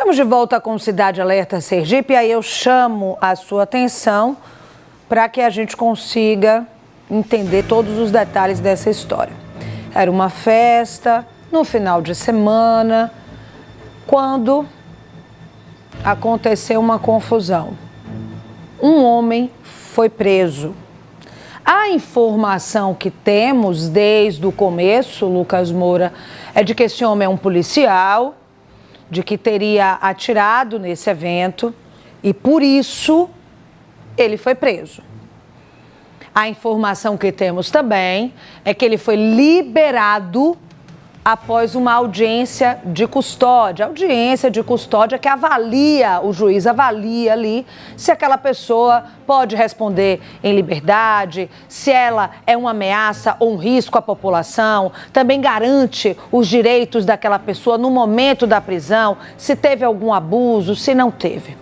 Estamos de volta com Cidade Alerta Sergipe e aí eu chamo a sua atenção para que a gente consiga entender todos os detalhes dessa história. Era uma festa no final de semana, quando aconteceu uma confusão. Um homem foi preso. A informação que temos desde o começo, Lucas Moura, é de que esse homem é um policial, de que teria atirado nesse evento e por isso ele foi preso. A informação que temos também é que ele foi liberado após uma audiência de custódia. Audiência de custódia que avalia, o juiz avalia ali se aquela pessoa pode responder em liberdade, se ela é uma ameaça ou um risco à população, também garante os direitos daquela pessoa no momento da prisão, se teve algum abuso, se não teve.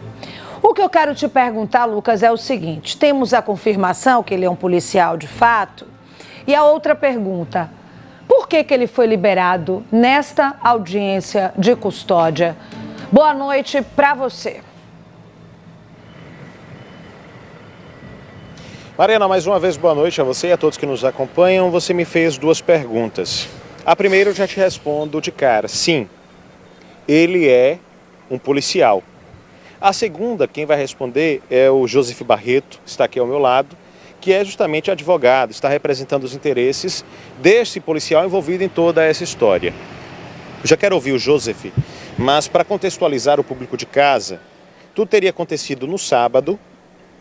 O que eu quero te perguntar, Lucas, é o seguinte: temos a confirmação que ele é um policial de fato? E a outra pergunta: por que ele foi liberado nesta audiência de custódia? Boa noite para você. Mariana, mais uma vez boa noite a você e a todos que nos acompanham. Você me fez duas perguntas. A primeira eu já te respondo de cara. Sim, ele é um policial. A segunda, quem vai responder é o Joseph Barreto, que está aqui ao meu lado, que é justamente advogado, está representando os interesses desse policial envolvido em toda essa história. Eu já quero ouvir o Joseph, mas para contextualizar o público de casa, tudo teria acontecido no sábado,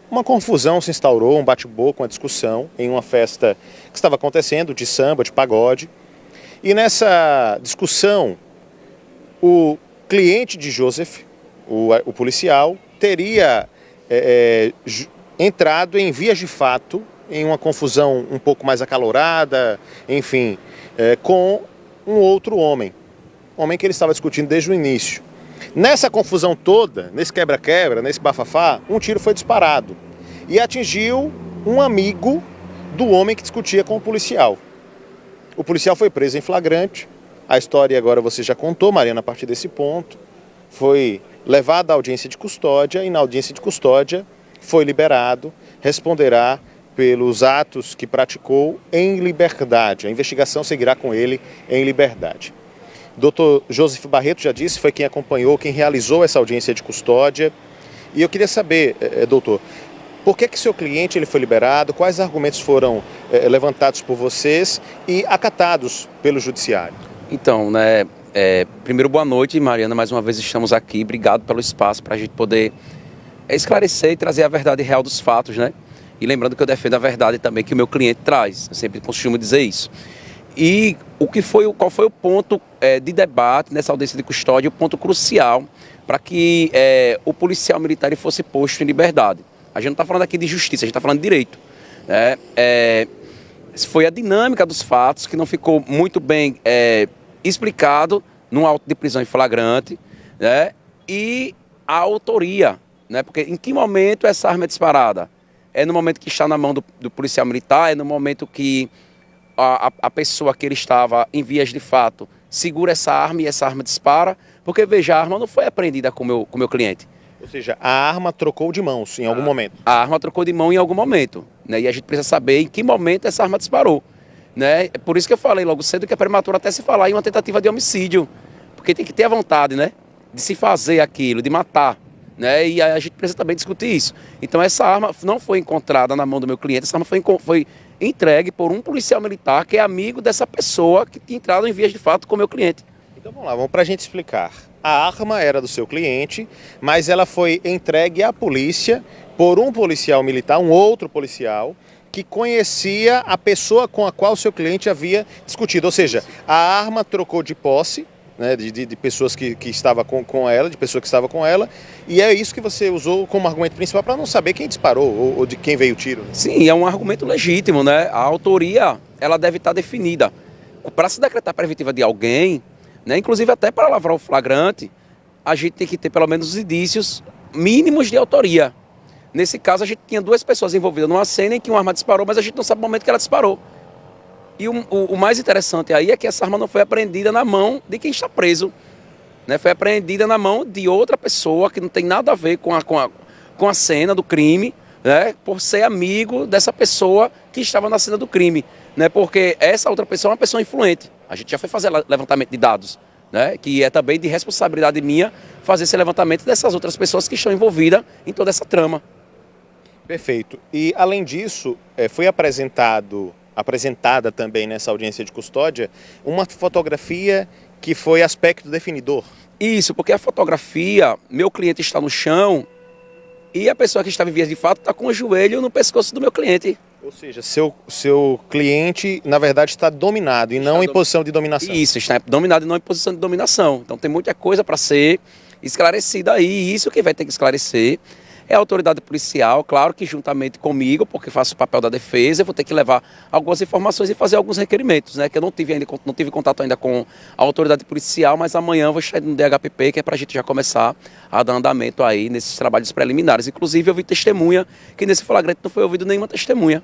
uma confusão se instaurou, um bate-boca, uma discussão em uma festa que estava acontecendo, de samba, de pagode, e nessa discussão, o cliente de Joseph, o policial, teria entrado em vias de fato, em uma confusão um pouco mais acalorada, enfim, com um outro homem que ele estava discutindo desde o início. Nessa confusão toda, nesse quebra-quebra, nesse bafafá, um tiro foi disparado e atingiu um amigo do homem que discutia com o policial. O policial foi preso em flagrante, a história agora você já contou, Mariana, a partir desse ponto, foi levado à audiência de custódia e na audiência de custódia foi liberado, responderá pelos atos que praticou em liberdade. A investigação seguirá com ele em liberdade. Dr. Joseph Barreto já disse, foi quem acompanhou, quem realizou essa audiência de custódia. E eu queria saber, doutor, por que seu cliente ele foi liberado, quais argumentos foram levantados por vocês e acatados pelo judiciário? Então, primeiro boa noite, Mariana, mais uma vez estamos aqui, obrigado pelo espaço para a gente poder esclarecer e trazer a verdade real dos fatos, né? E lembrando que eu defendo a verdade também que o meu cliente traz, eu sempre costumo dizer isso. E qual foi o ponto de debate nessa audiência de custódia, o ponto crucial para que o policial militar ele fosse posto em liberdade. A gente não está falando aqui de justiça, a gente está falando de direito. Né? Foi a dinâmica dos fatos que não ficou muito bem explicado num auto de prisão em flagrante, né? E a autoria, né? Porque em que momento essa arma é disparada? É no momento que está na mão do policial militar, é no momento que a pessoa que ele estava em vias de fato segura essa arma e essa arma dispara, porque veja, a arma não foi apreendida com o meu cliente. Ou seja, a arma trocou de mãos em algum momento. A arma trocou de mão em algum momento, né? E a gente precisa saber em que momento essa arma disparou. Né? É por isso que eu falei logo cedo que é prematuro até se falar em uma tentativa de homicídio, porque tem que ter a vontade, né, de se fazer aquilo, de matar, né? E a gente precisa também discutir isso. Então essa arma não foi encontrada na mão do meu cliente, essa arma foi entregue por um policial militar que é amigo dessa pessoa que tinha entrado em vias de fato com o meu cliente. Então vamos lá, vamos para a gente explicar. A arma era do seu cliente, mas ela foi entregue à polícia por um policial militar, um outro policial, que conhecia a pessoa com a qual o seu cliente havia discutido. Ou seja, a arma trocou de posse, né, de pessoas que estavam com ela, de pessoa que estava com ela, e é isso que você usou como argumento principal para não saber quem disparou ou de quem veio o tiro. Né? Sim, é um argumento legítimo, né? A autoria, ela deve estar definida. Para se decretar preventiva de alguém, né, inclusive até para lavrar o flagrante, a gente tem que ter pelo menos os indícios mínimos de autoria. Nesse caso, a gente tinha duas pessoas envolvidas numa cena em que uma arma disparou, mas a gente não sabe o momento que ela disparou. E o mais interessante aí é que essa arma não foi apreendida na mão de quem está preso. né? Foi apreendida na mão de outra pessoa que não tem nada a ver com a cena do crime, né? Por ser amigo dessa pessoa que estava na cena do crime, né? Porque essa outra pessoa é uma pessoa influente. A gente já foi fazer levantamento de dados, né? Que é também de responsabilidade minha fazer esse levantamento dessas outras pessoas que estão envolvidas em toda essa trama. Perfeito. E, além disso, foi apresentada também nessa audiência de custódia uma fotografia que foi aspecto definidor. Isso, porque a fotografia, meu cliente está no chão e a pessoa que estava em vias de fato está com o joelho no pescoço do meu cliente. Ou seja, seu cliente, na verdade, está dominado e não em posição de dominação. Isso, está dominado e não em posição de dominação. Então tem muita coisa para ser esclarecida aí. E isso que vai ter que esclarecer é a autoridade policial, claro que juntamente comigo, porque faço o papel da defesa, eu vou ter que levar algumas informações e fazer alguns requerimentos, né? Que eu não tive contato ainda com a autoridade policial, mas amanhã eu vou estar no DHPP, que é para a gente já começar a dar andamento aí nesses trabalhos preliminares. Inclusive eu vi testemunha, que nesse flagrante não foi ouvido nenhuma testemunha.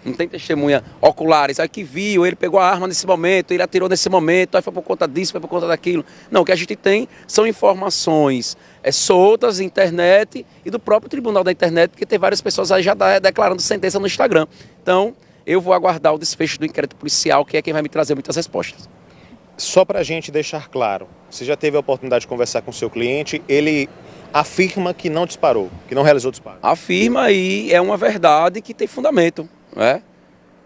Não tem testemunha oculares, aí que viu, ele pegou a arma nesse momento, ele atirou nesse momento, aí foi por conta disso, foi por conta daquilo. Não, o que a gente tem são informações soltas na internet e do próprio tribunal da internet, porque tem várias pessoas aí já declarando sentença no Instagram. Então, eu vou aguardar o desfecho do inquérito policial, que é quem vai me trazer muitas respostas. Só para a gente deixar claro, você já teve a oportunidade de conversar com o seu cliente, ele afirma que não disparou, que não realizou disparo. Afirma e é uma verdade que tem fundamento. É?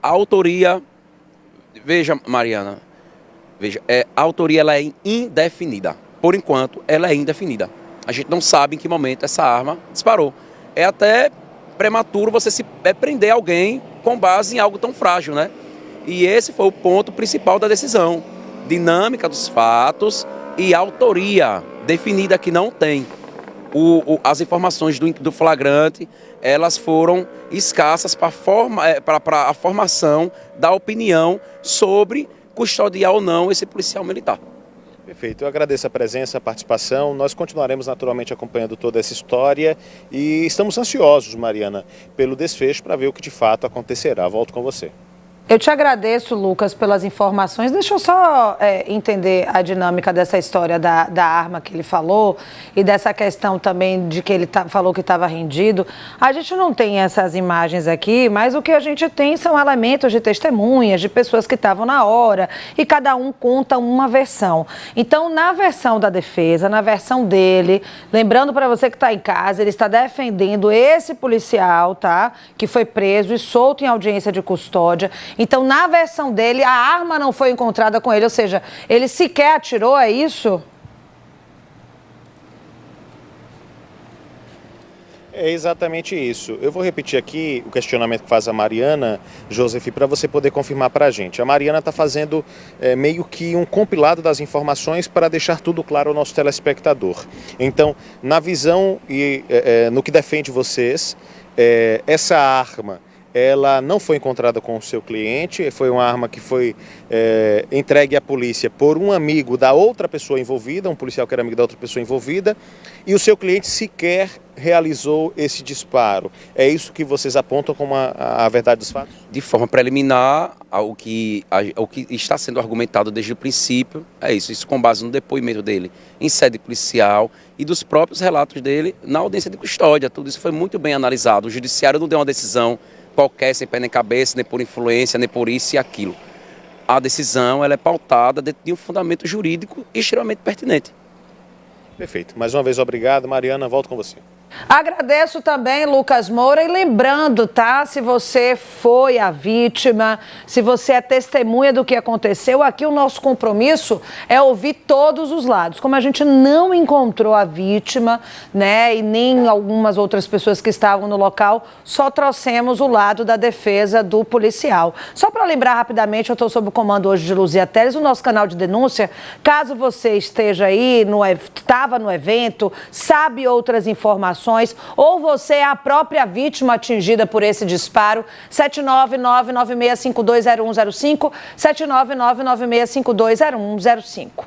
A autoria, veja, Mariana, a autoria ela é indefinida. Por enquanto, ela é indefinida. A gente não sabe em que momento essa arma disparou. É até prematuro você se prender alguém com base em algo tão frágil, né? E esse foi o ponto principal da decisão. Dinâmica dos fatos e autoria definida que não tem. As informações do flagrante, elas foram escassas para a formação da opinião sobre custodiar ou não esse policial militar. Perfeito, eu agradeço a presença, a participação, nós continuaremos naturalmente acompanhando toda essa história e estamos ansiosos, Mariana, pelo desfecho para ver o que de fato acontecerá. Volto com você. Eu te agradeço, Lucas, pelas informações. Deixa eu só entender a dinâmica dessa história da arma que ele falou e dessa questão também de que ele falou que estava rendido. A gente não tem essas imagens aqui, mas o que a gente tem são elementos de testemunhas, de pessoas que estavam na hora e cada um conta uma versão. Então, na versão da defesa, na versão dele, lembrando para você que está em casa, ele está defendendo esse policial, tá? Que foi preso e solto em audiência de custódia. Então, na versão dele, a arma não foi encontrada com ele, ou seja, ele sequer atirou, é isso? É exatamente isso. Eu vou repetir aqui o questionamento que faz a Mariana, Joseph, para você poder confirmar para a gente. A Mariana está fazendo meio que um compilado das informações para deixar tudo claro ao nosso telespectador. Então, na visão e no que defende vocês, essa arma, ela não foi encontrada com o seu cliente, foi uma arma que foi entregue à polícia por um amigo da outra pessoa envolvida, um policial que era amigo da outra pessoa envolvida, e o seu cliente sequer realizou esse disparo. É isso que vocês apontam como a verdade dos fatos? De forma preliminar, o que está sendo argumentado desde o princípio é isso. Isso com base no depoimento dele em sede policial e dos próprios relatos dele na audiência de custódia. Tudo isso foi muito bem analisado. O judiciário não deu uma decisão qualquer, sem pé nem cabeça, nem por influência, nem por isso e aquilo. A decisão ela é pautada dentro de um fundamento jurídico extremamente pertinente. Perfeito. Mais uma vez, obrigado. Mariana, volto com você. Agradeço também, Lucas Moura, e lembrando, tá? Se você foi a vítima, se você é testemunha do que aconteceu, aqui o nosso compromisso é ouvir todos os lados. Como a gente não encontrou a vítima, né, e nem algumas outras pessoas que estavam no local, só trouxemos o lado da defesa do policial. Só para lembrar rapidamente, eu estou sob o comando hoje de Luzia Teles, o nosso canal de denúncia. Caso você esteja aí, estava no evento, sabe outras informações, ou você é a própria vítima atingida por esse disparo, 79996520105, 79996520105.